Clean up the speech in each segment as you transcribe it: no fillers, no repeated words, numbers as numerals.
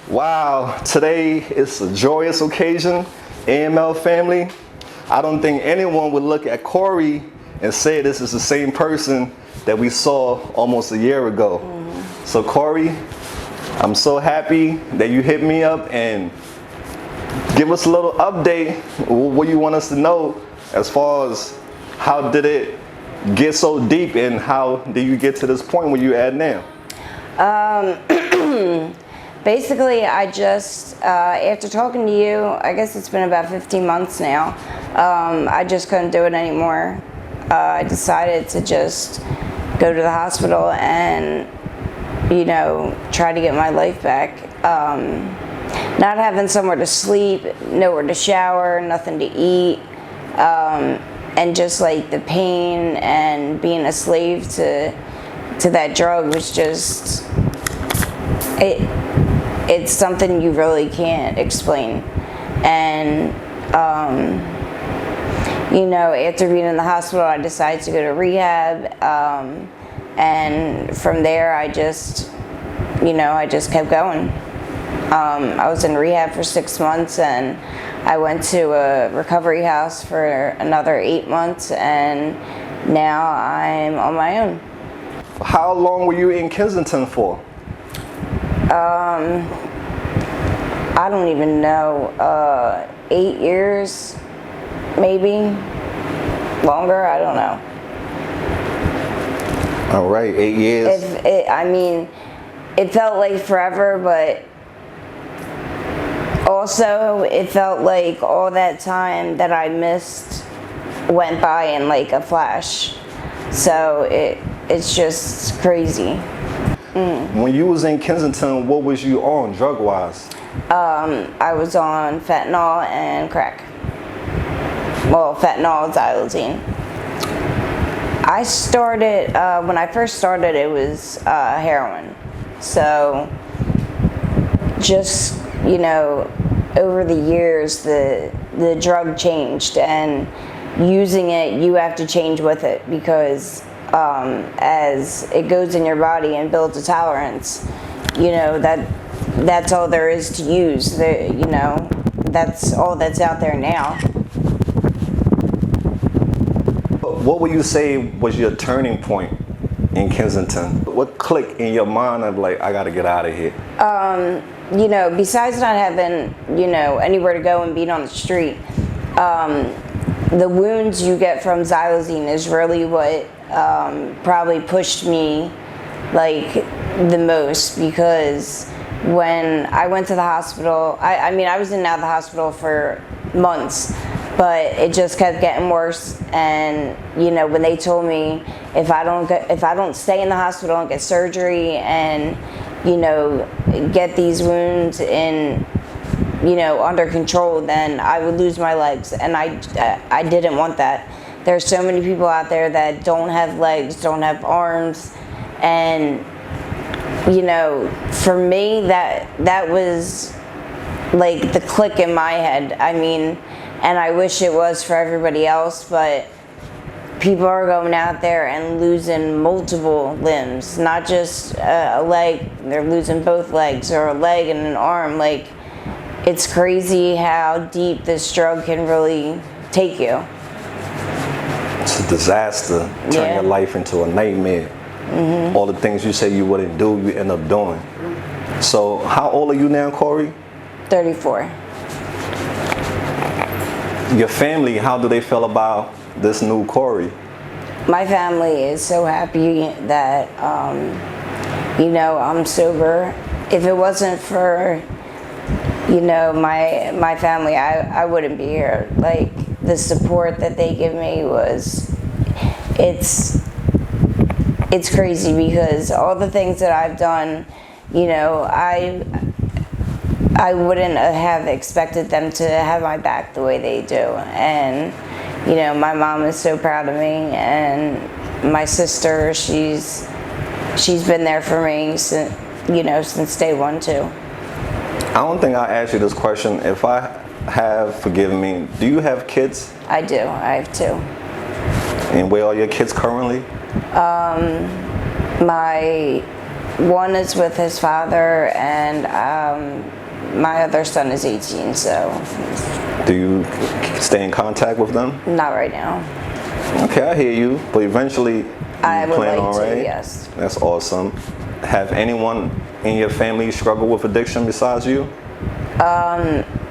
Wow, today is a joyous occasion, AML family. I don't think anyone would look at Corey and say this is the same person that we saw almost a year ago. So Corey, I'm so happy that you hit me up and give us a little update. What you want us to know as far as how did it get so deep and how did you get to this point where you're at now? Basically, I just, after talking to you, I guess it's been about 15 months now, I just couldn't do it anymore. I decided to just go to the hospital and, you know, try to get my life back. Not having somewhere to sleep, nowhere to shower, nothing to eat, and just like the pain and being a slave to that drug was just, it's something you really can't explain. And you know, after being in the hospital, I decided to go to rehab, and from there I just kept going. I was in rehab for 6 months, and I went to a recovery house for another 8 months, and now I'm on my own. How long were you in Kensington for? I don't even know, 8 years, maybe longer, I don't know. All right, 8 years. I mean, it felt like forever, but also it felt like all that time that I missed went by in like a flash. So it's just crazy. When you was in Kensington, what was you on drug-wise? I was on fentanyl and crack. Well, fentanyl, xylazine. I started, when I first started, it was heroin. So just, you know, over the years, the drug changed, and using it, you have to change with it, because as it goes in your body and builds a tolerance, you know, that's all there is to use. You know, that's all that's out there now. What would you say was your turning point in Kensington? What clicked in your mind of like, I gotta get out of here? You know, besides not having, you know, anywhere to go and being on the street, the wounds you get from xylazine is really what probably pushed me like the most, because when I went to the hospital, I mean, I was in and out of the hospital for months, but it just kept getting worse. And you know, when they told me if I don't stay in the hospital and get surgery and, you know, get these wounds in, you know, under control, then I would lose my legs, and I didn't want that. There's so many people out there that don't have legs, don't have arms, and you know, for me, that was like the click in my head. I mean, and I wish it was for everybody else, but people are going out there and losing multiple limbs, not just a leg. They're losing both legs, or a leg and an arm. Like, it's crazy how deep this drug can really take you. It's a disaster. Turn your life into a nightmare. All the things you say you wouldn't do, you end up doing. So how old are you now, Corey? 34. Your family, how do they feel about this new Corey? My family is so happy that, you know, I'm sober. If it wasn't for, you know, my family, I wouldn't be here. Like, the support that they give me it's crazy, because all the things that I've done, you know, I wouldn't have expected them to have my back the way they do. And, you know, my mom is so proud of me, and my sister, she's been there for me since, you know, since day one too. I don't think I asked you this question. If I have, forgive me, do you have kids? I do. I have 2. And where are your kids currently? My one is with his father, and my other son is 18, so. Do you stay in contact with them? Not right now. Okay, I hear you, but eventually I would plan like on, to, right? yes. That's awesome. Have anyone in your family struggle with addiction besides you?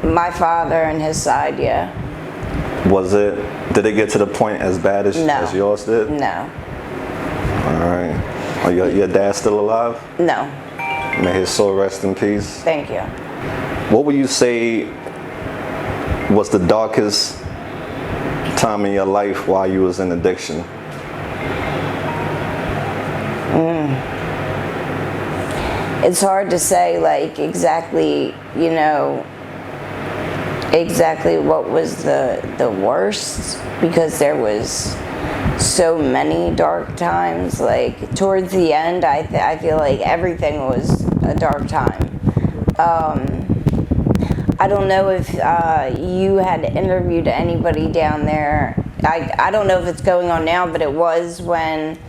My father and his side, yeah. Did it get to the point as bad as yours did? No. All right. Are your dad still alive? No. May his soul rest in peace. Thank you. What would you say was the darkest time in your life while you was in addiction? It's hard to say, like, exactly, you know, exactly what was the worst, because there was so many dark times. Like, towards the end, I feel like everything was a dark time. I don't know if you had interviewed anybody down there. I don't know if it's going on now, but it was when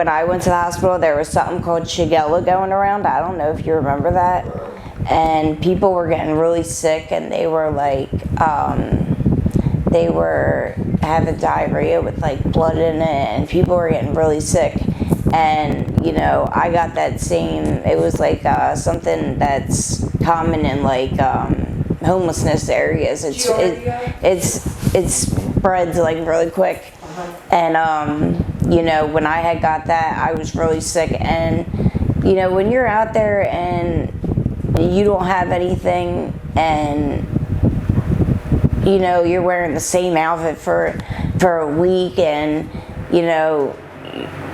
I went to the hospital. There was something called Shigella going around. I don't know if you remember that. And people were getting really sick, and they were like, they were having diarrhea with like blood in it, and people were getting really sick. And, you know, I got that same, it was like something that's common in like homelessness areas. It spreads like really quick. And, you know, when I had got that, I was really sick. And, you know, when you're out there and you don't have anything, and, you know, you're wearing the same outfit for a week, and, you know,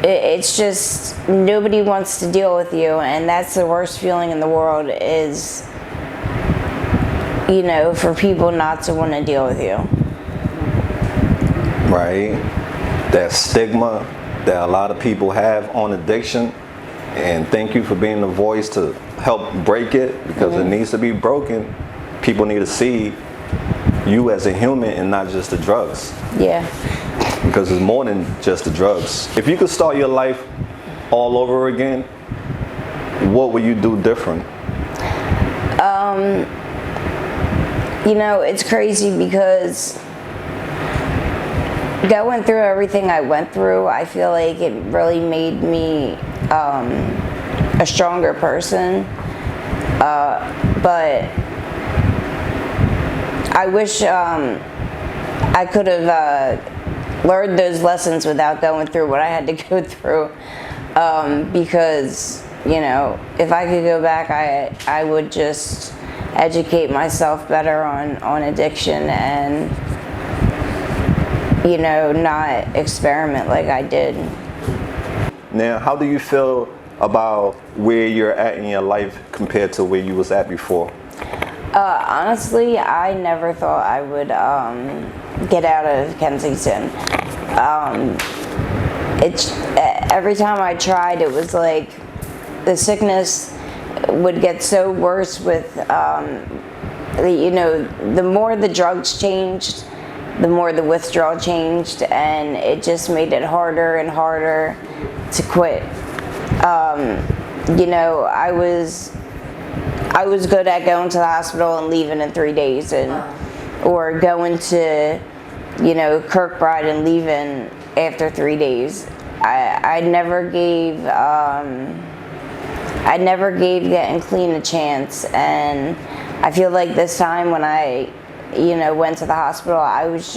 it's just, nobody wants to deal with you, and that's the worst feeling in the world, is, you know, for people not to want to deal with you. Right. That stigma that a lot of people have on addiction, and thank you for being the voice to help break it, because it needs to be broken. People need to see you as a human and not just the drugs. Yeah. Because it's more than just the drugs. If you could start your life all over again, what would you do different? You know, it's crazy because going through everything I went through, I feel like it really made me a stronger person. But I wish I could have learned those lessons without going through what I had to go through. Because, you know, if I could go back, I would just educate myself better on addiction, and, you know, not experiment like I did. Now, how do you feel about where you're at in your life compared to where you was at before? Honestly, I never thought I would get out of Kensington. Every time I tried, it was like the sickness would get so worse with, you know, the more the drugs changed, the more the withdrawal changed, and it just made it harder and harder to quit. You know, I was good at going to the hospital and leaving in 3 days, or going to, you know, Kirkbride and leaving after 3 days. I never gave getting clean a chance, and I feel like this time when I, you know, went to the hospital, I was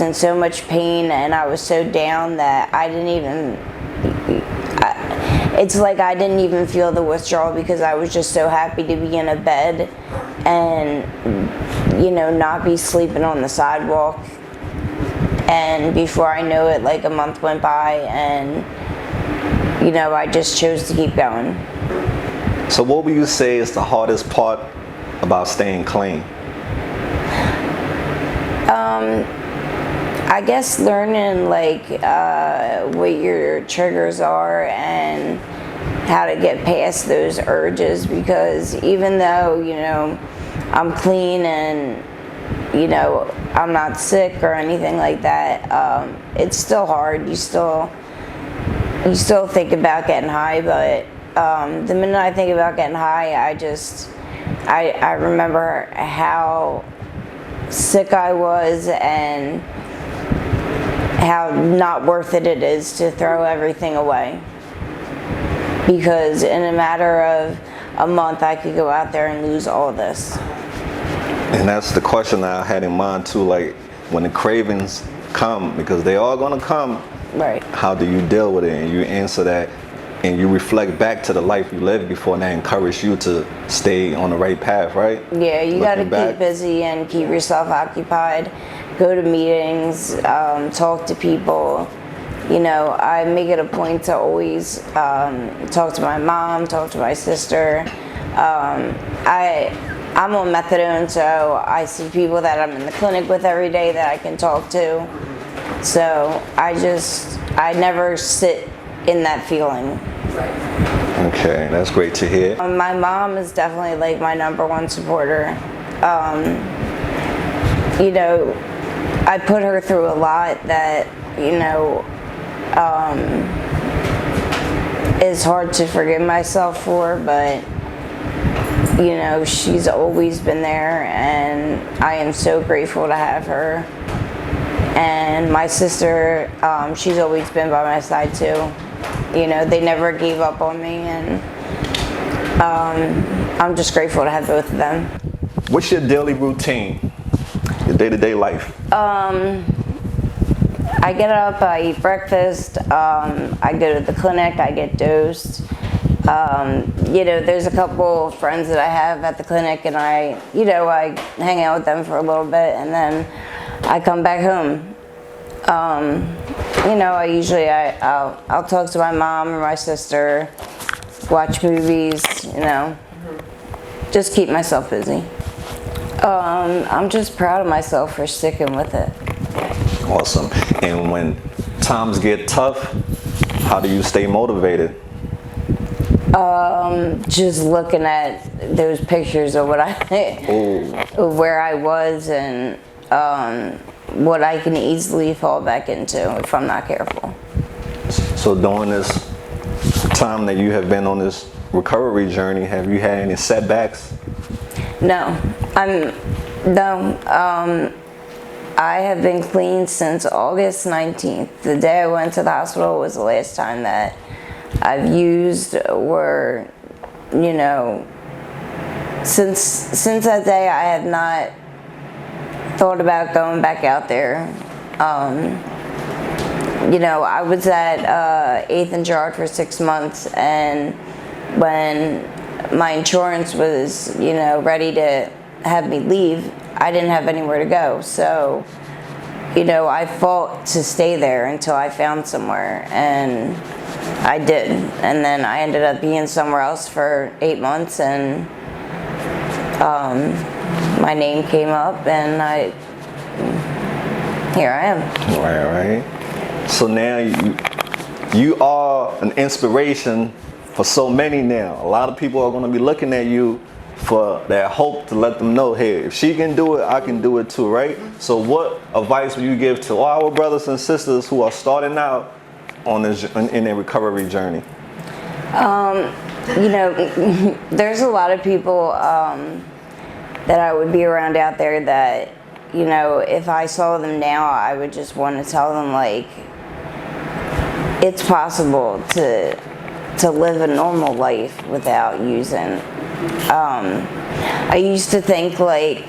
in so much pain, and I was so down that it's like I didn't even feel the withdrawal, because I was just so happy to be in a bed and, you know, not be sleeping on the sidewalk. And before I know it, like a month went by, and, you know, I just chose to keep going. So what would you say is the hardest part about staying clean? I guess learning, like, what your triggers are and how to get past those urges, because even though, you know, I'm clean and, you know, I'm not sick or anything like that, it's still hard. You still think about getting high, but the minute I think about getting high, I remember how sick I was and how not worth it is to throw everything away. Because in a matter of a month, I could go out there and lose all of this. And that's the question I had in mind too, like when the cravings come, because they are gonna come, Right. how do you deal with it? And you answer that and you reflect back to the life you lived before, and that encouraged you to stay on the right path, right? Yeah, you got to Looking back. keep busy and keep yourself occupied. Go to meetings, talk to people. You know, I make it a point to always talk to my mom, talk to my sister. I'm on methadone, so I see people that I'm in the clinic with every day that I can talk to. So I never sit in that feeling. Okay, that's great to hear. My mom is definitely like my #1 supporter. You know, I put her through a lot that, you know, is hard to forgive myself for, but you know, she's always been there, and I am so grateful to have her. And my sister, she's always been by my side too. You know, they never gave up on me, and I'm just grateful to have both of them. What's your daily routine, your day-to-day life? I get up, I eat breakfast, I go to the clinic, I get dosed. You know, there's a couple friends that I have at the clinic, and I hang out with them for a little bit, and then I come back home. You know, I'll talk to my mom or my sister, watch movies, you know, just keep myself busy. I'm just proud of myself for sticking with it. Awesome. And when times get tough, how do you stay motivated? Just looking at those pictures of what of where I was, and what I can easily fall back into if I'm not careful. So during this time that you have been on this recovery journey, have you had any setbacks? No, I have been clean since August 19th. The day I went to the hospital was the last time that I've used, or, you know, since that day I have not thought about going back out there. You know, I was at 8th and Gerard for 6 months, and when my insurance was, you know, ready to have me leave, I didn't have anywhere to go. So, you know, I fought to stay there until I found somewhere, and I did. And then I ended up being somewhere else for 8 months, and my name came up, and here I am. Right. So now you are an inspiration for so many now. A lot of people are going to be looking at you for that hope to let them know, hey, if she can do it, I can do it too, right? So what advice would you give to all our brothers and sisters who are starting out on this in their recovery journey? You know, there's a lot of people that I would be around out there that, you know, if I saw them now, I would just want to tell them, like, it's possible to live a normal life without using. I used to think, like,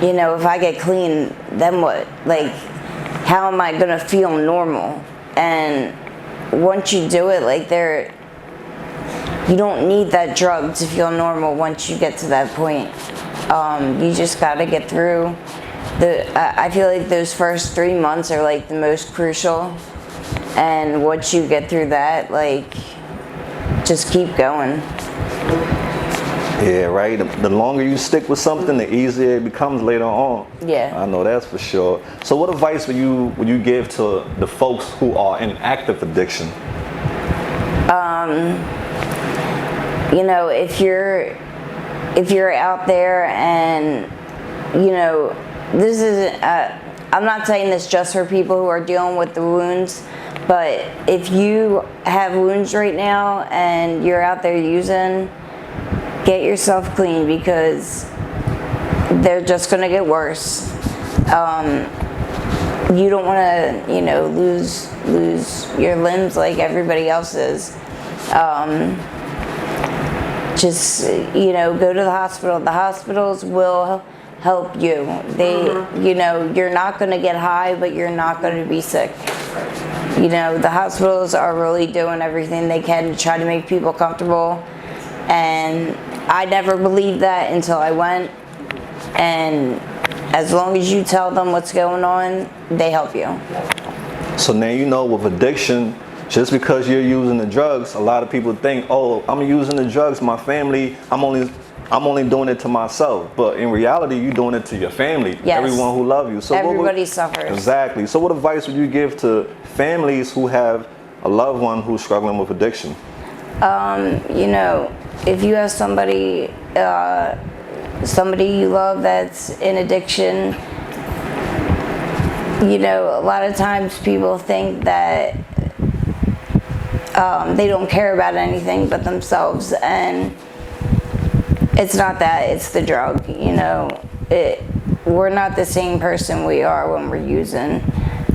you know, if I get clean, then what? Like, how am I gonna feel normal? And once you do it, like, you don't need that drug to feel normal once you get to that point. You just gotta get through. I feel like those first 3 months are like the most crucial, and once you get through that, like, just keep going. Yeah, right. The longer you stick with something, the easier it becomes later on. Yeah. I know that's for sure. So what advice would you give to the folks who are in active addiction? You know, if you're out there, and, you know, this isn't, I'm not saying this just for people who are dealing with the wounds, but if you have wounds right now and you're out there using, get yourself clean, because they're just going to get worse. You don't want to, lose your limbs like everybody else is. Just, go to the hospital. The hospitals will help you. You're not going to get high, but you're not going to be sick. The hospitals are really doing everything they can to try to make people comfortable. And I never believed that until I went. And as long as you tell them what's going on, they help you. So now with addiction, just because you're using the drugs, a lot of people think, oh, I'm using the drugs, my family, I'm only doing it to myself. But in reality, you're doing it to your family, yes. Everyone who loves you. So everybody suffers. Exactly. So what advice would you give to families who have a loved one who's struggling with addiction? If you have somebody you love that's in addiction, a lot of times people think that they don't care about anything but themselves, and it's not that, it's the drug. We're not the same person we are when we're using,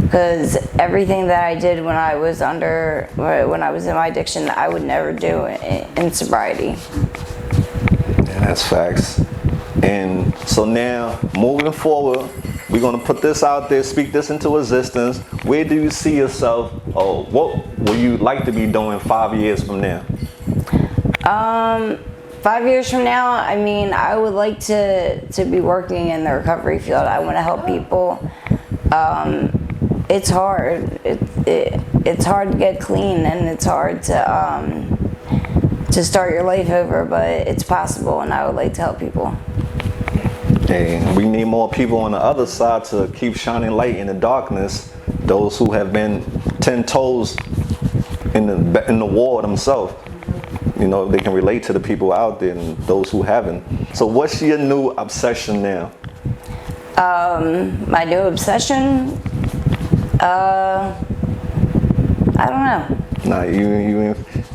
because everything that I did when I was in my addiction, I would never do in sobriety. Yeah, that's facts. And so now, moving forward, we're going to put this out there, speak this into existence. Where do you see yourself, or what would you like to be doing 5 years from now? 5 years from now, I would like to be working in the recovery field. I want to help people. It's hard. It's hard to get clean, and it's hard to start your life over, but it's possible, and I would like to help people. Hey, we need more people on the other side to keep shining light in the darkness. Those who have been 10 toes in the war themselves. They can relate to the people out there and those who haven't. So what's your new obsession now? My new obsession? I don't know. Nah,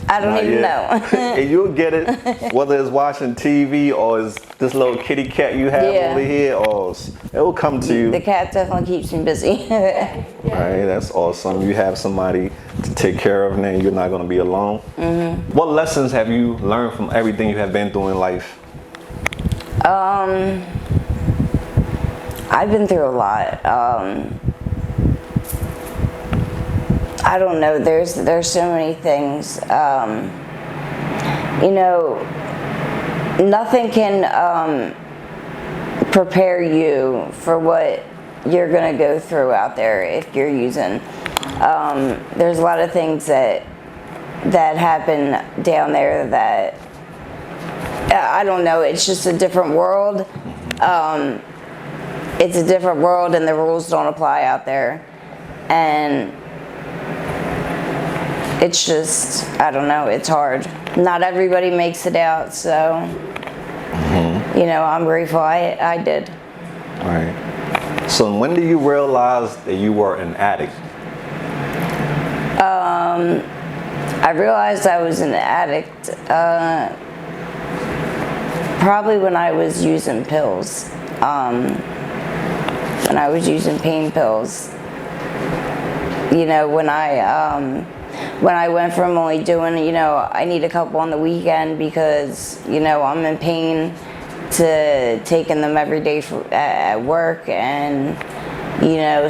I don't even know. And you'll get it, whether it's watching TV or it's this little kitty cat you have over here, or it will come to you. The cat definitely keeps me busy. Right, that's awesome. You have somebody to take care of, and you're not going to be alone. Mm-hmm. What lessons have you learned from everything you have been through in life? I've been through a lot. I don't know. There's so many things. Nothing can prepare you for what you're going to go through out there if you're using. There's a lot of things that happen down there that I don't know. It's just a different world. It's a different world, and the rules don't apply out there. And it's just, I don't know, it's hard. Not everybody makes it out, so, I'm grateful I did. All right. So when did you realize that you were an addict? I realized I was an addict probably when I was using pills. When I was using pain pills. When I went from only doing, I need a couple on the weekend because, I'm in pain, to taking them every day at work, and,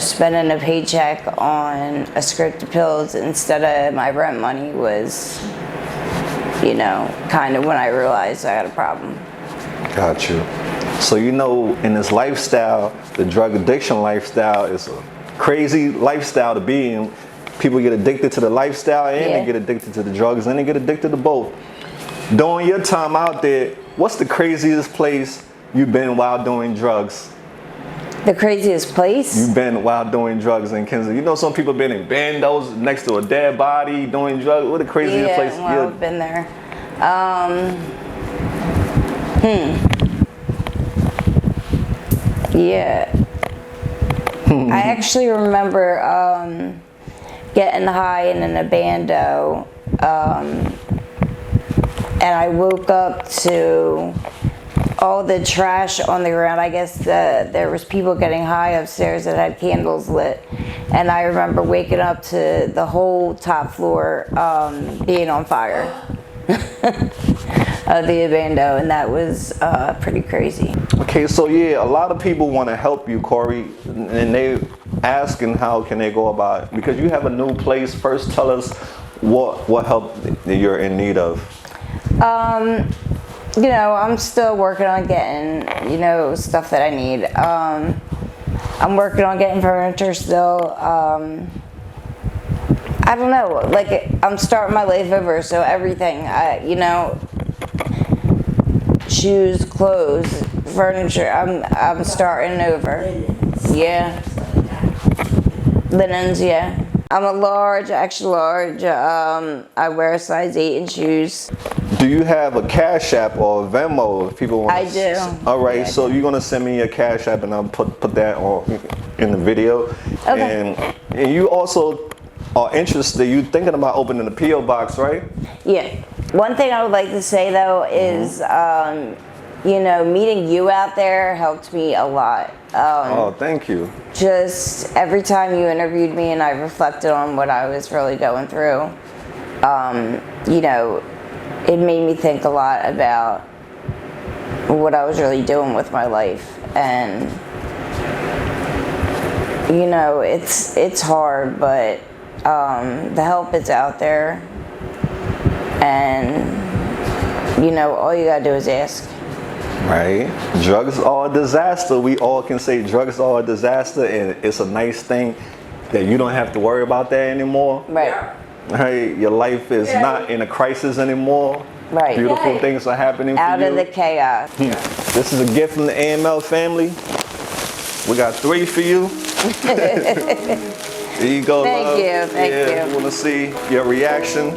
spending a paycheck on a script of pills instead of my rent money was, kind of when I realized I had a problem. Got you. So, in this lifestyle, the drug addiction lifestyle is a crazy lifestyle to be in. People get addicted to the lifestyle, and they get addicted to the drugs, and they get addicted to both. During your time out there, what's the craziest place you've been while doing drugs? The craziest place? You've been while doing drugs in Kensington. Some people been in bandos next to a dead body doing drugs. What the craziest place? Well, I've been there. Yeah. I actually remember getting high in an abando and I woke up to all the trash on the ground. I guess there was people getting high upstairs that had candles lit, and I remember waking up to the whole top floor being on fire of the abando, and that was pretty crazy. Okay, so yeah, a lot of people want to help you, Corey, and they asking how can they go about it, because you have a new place. First, tell us what help you're in need of. You know, I'm still working on getting, you know, stuff that I need. I'm working on getting furniture still. I don't know, like, I'm starting my life over, so everything, you know, shoes, clothes, furniture, I'm starting over. Yeah. Linens, yeah. I'm a large, extra large. I wear a size 8 in shoes. Do you have a Cash App or a Venmo if people want? I do. All right, Yeah, so you're gonna send me your Cash App and I'll put that on in the video. Okay. And you also are interested. You thinking about opening a PO box, right? Yeah. One thing I would like to say though is, you know, meeting you out there helped me a lot. Oh, thank you. Just every time you interviewed me and I reflected on what I was really going through, you know, it made me think a lot about what I was really doing with my life. And, you know, it's hard, but the help is out there. And, you know, all you gotta do is ask. Right. Drugs are a disaster. We all can say drugs are a disaster, and it's a nice thing that you don't have to worry about that anymore. Right. Right. Your life is not in a crisis anymore. Right. Beautiful things are happening Out for you. of the chaos. This is a gift from the AML family. We got 3 for you. There you go, Thank love. you. Thank you. We want to see your reaction.